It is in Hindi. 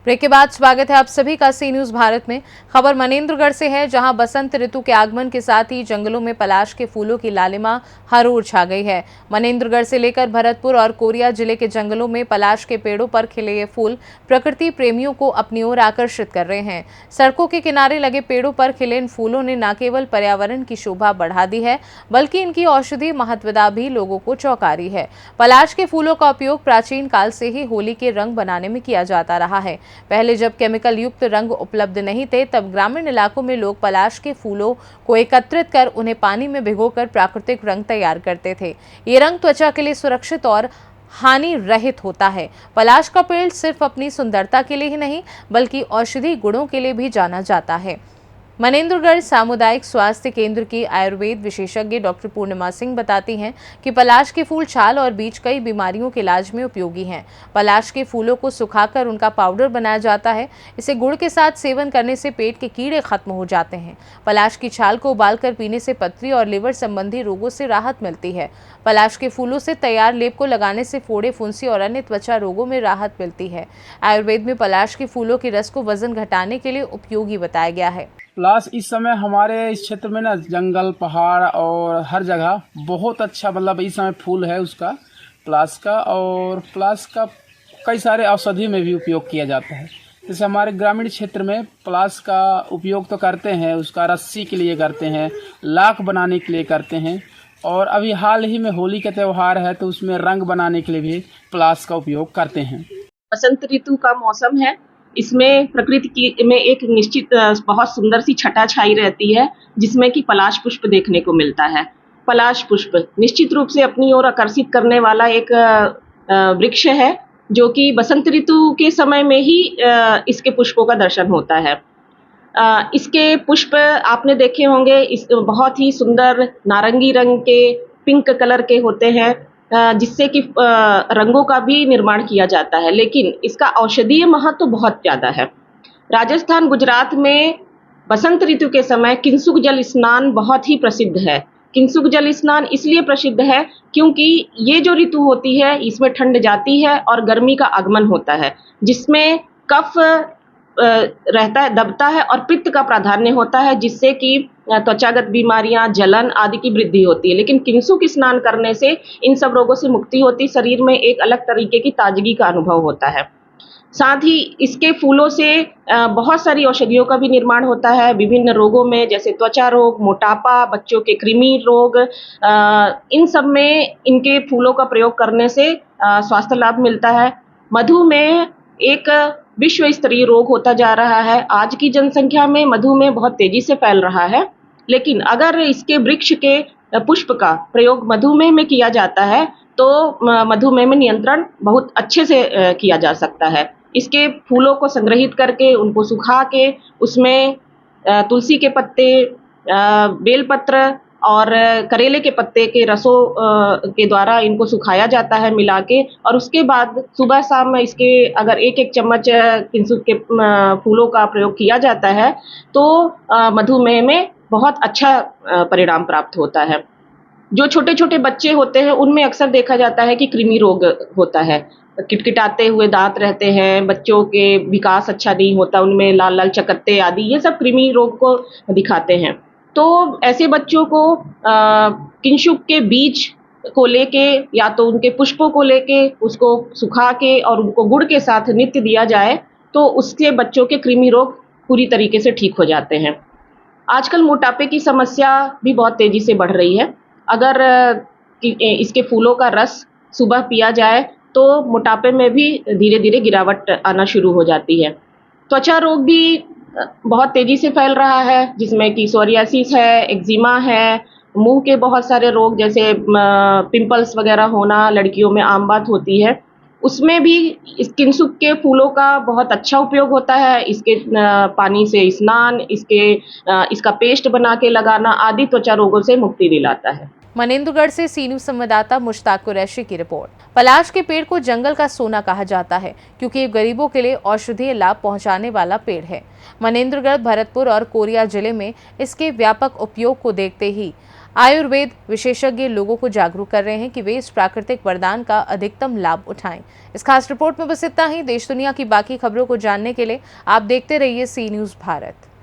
ब्रेक के बाद स्वागत है आप सभी का सी न्यूज भारत में। खबर मनेंद्रगढ़ से है, जहां बसंत ऋतु के आगमन के साथ ही जंगलों में पलाश के फूलों की लालिमा हर ओर छा गई है। मनेंद्रगढ़ से लेकर भरतपुर और कोरिया जिले के जंगलों में पलाश के पेड़ों पर खिले ये फूल प्रकृति प्रेमियों को अपनी ओर आकर्षित कर रहे हैं। सड़कों के किनारे लगे पेड़ों पर खिले इन फूलों ने न केवल पर्यावरण की शोभा बढ़ा दी है, बल्कि इनकी औषधीय महत्वता भी लोगों को चौंका रही है। पलाश के फूलों का उपयोग प्राचीन काल से ही होली के रंग बनाने में किया जाता रहा है। पहले जब केमिकल युक्त रंग उपलब्ध नहीं थे, तब ग्रामीण इलाकों में लोग पलाश के फूलों को एकत्रित कर उन्हें पानी में भिगोकर प्राकृतिक रंग तैयार करते थे। ये रंग त्वचा के लिए सुरक्षित और हानि रहित होता है। पलाश का पेड़ सिर्फ अपनी सुंदरता के लिए ही नहीं, बल्कि औषधि गुणों के लिए भी जाना जाता है। मनेंद्रगढ़ सामुदायिक स्वास्थ्य केंद्र की आयुर्वेद विशेषज्ञ डॉक्टर पूर्णिमा सिंह बताती हैं कि पलाश के फूल, छाल और बीज कई बीमारियों के इलाज में उपयोगी हैं। पलाश के फूलों को सुखाकर उनका पाउडर बनाया जाता है। इसे गुड़ के साथ सेवन करने से पेट के कीड़े खत्म हो जाते हैं। पलाश की छाल को उबालकर पीने से पथरी और लिवर संबंधी रोगों से राहत मिलती है। पलाश के फूलों से तैयार लेप को लगाने से फोड़े, फुंसी और अन्य त्वचा रोगों में राहत मिलती है। आयुर्वेद में पलाश के फूलों के रस को वजन घटाने के लिए उपयोगी बताया गया है। पलाश इस समय हमारे इस क्षेत्र में ना जंगल, पहाड़ और हर जगह बहुत अच्छा मतलब इस समय फूल है उसका, पलाश का। और पलाश का कई सारे औषधि में भी उपयोग किया जाता है। जैसे हमारे ग्रामीण क्षेत्र में पलाश का उपयोग तो करते हैं, उसका रस्सी के लिए करते हैं, लाख बनाने के लिए करते हैं। और अभी हाल ही में होली का त्यौहार है, तो उसमें रंग बनाने के लिए भी पलाश का उपयोग करते हैं। बसंत ऋतु का मौसम है। इसमें प्रकृति की में एक निश्चित बहुत सुंदर सी छटा छाई रहती है, जिसमें कि पलाश पुष्प देखने को मिलता है। पलाश पुष्प निश्चित रूप से अपनी ओर आकर्षित करने वाला एक वृक्ष है, जो कि बसंत ऋतु के समय में ही इसके पुष्पों का दर्शन होता है। इसके पुष्प आपने देखे होंगे, इस बहुत ही सुंदर नारंगी रंग के, पिंक कलर के होते हैं, जिससे कि रंगों का भी निर्माण किया जाता है। लेकिन इसका औषधीय महत्व तो बहुत ज़्यादा है। राजस्थान, गुजरात में बसंत ऋतु के समय किंसुक जल स्नान बहुत ही प्रसिद्ध है। किंसुक जल स्नान इसलिए प्रसिद्ध है क्योंकि ये जो ऋतु होती है, इसमें ठंड जाती है और गर्मी का आगमन होता है, जिसमें कफ रहता है, दबता है और पित्त का प्राधान्य होता है, जिससे कि त्वचागत बीमारियां, जलन आदि की वृद्धि होती है। लेकिन किंसुक स्नान करने से इन सब रोगों से मुक्ति होती, शरीर में एक अलग तरीके की ताजगी का अनुभव होता है। साथ ही इसके फूलों से बहुत सारी औषधियों का भी निर्माण होता है विभिन्न रोगों में, जैसे त्वचा रोग, मोटापा, बच्चों के कृमि रोग, इन सब में इनके फूलों का प्रयोग करने से स्वास्थ्य लाभ मिलता है। मधुमेह एक विश्व स्तरीय रोग होता जा रहा है। आज की जनसंख्या में मधुमेह बहुत तेजी से फैल रहा है, लेकिन अगर इसके वृक्ष के पुष्प का प्रयोग मधुमेह में किया जाता है, तो मधुमेह में नियंत्रण बहुत अच्छे से किया जा सकता है। इसके फूलों को संग्रहित करके, उनको सुखा के, उसमें तुलसी के पत्ते, बेलपत्र और करेले के पत्ते के रसों के द्वारा इनको सुखाया जाता है मिला के, और उसके बाद सुबह शाम इसके अगर एक एक चम्मच किंसुक के फूलों का प्रयोग किया जाता है, तो मधुमेह में बहुत अच्छा परिणाम प्राप्त होता है। जो छोटे छोटे बच्चे होते हैं, उनमें अक्सर देखा जाता है कि कृमि रोग होता है, किटकिटाते हुए दांत रहते हैं, बच्चों के विकास अच्छा नहीं होता, उनमें लाल लाल चकत्ते आदि, ये सब कृमि रोग को दिखाते हैं। तो ऐसे बच्चों को किंसुक के बीज को लेके या तो उनके पुष्पों को लेके उसको सुखा के और उनको गुड़ के साथ नित्य दिया जाए, तो उससे बच्चों के कृमि रोग पूरी तरीके से ठीक हो जाते हैं। आजकल मोटापे की समस्या भी बहुत तेजी से बढ़ रही है। अगर इसके फूलों का रस सुबह पिया जाए, तो मोटापे में भी धीरे धीरे गिरावट आना शुरू हो जाती है। त्वचा रोग भी बहुत तेजी से फैल रहा है, जिसमें कि सोरियासिस है, एक्जिमा है, मुंह के बहुत सारे रोग जैसे पिंपल्स वगैरह होना लड़कियों में आम बात होती है। उसमें भी इस किंसुक के फूलों का बहुत अच्छा उपयोग होता है। इसके पानी से स्नान, इसका पेस्ट बना के लगाना आदि त्वचा रोगों से मुक्ति दिलाता है। मनेंद्रगढ़ से सी न्यूज संवाददाता मुश्ताक कुरैशी की रिपोर्ट। पलाश के पेड़ को जंगल का सोना कहा जाता है, क्योंकि ये गरीबों के लिए औषधीय लाभ पहुंचाने वाला पेड़ है। मनेंद्रगढ़, भरतपुर और कोरिया जिले में इसके व्यापक उपयोग को देखते ही आयुर्वेद विशेषज्ञ लोगों को जागरूक कर रहे हैं कि वे इस प्राकृतिक वरदान का अधिकतम लाभ उठाएं। इस खास रिपोर्ट में बस इतना ही। देश दुनिया की बाकी खबरों को जानने के लिए आप देखते रहिए सी न्यूज़ भारत।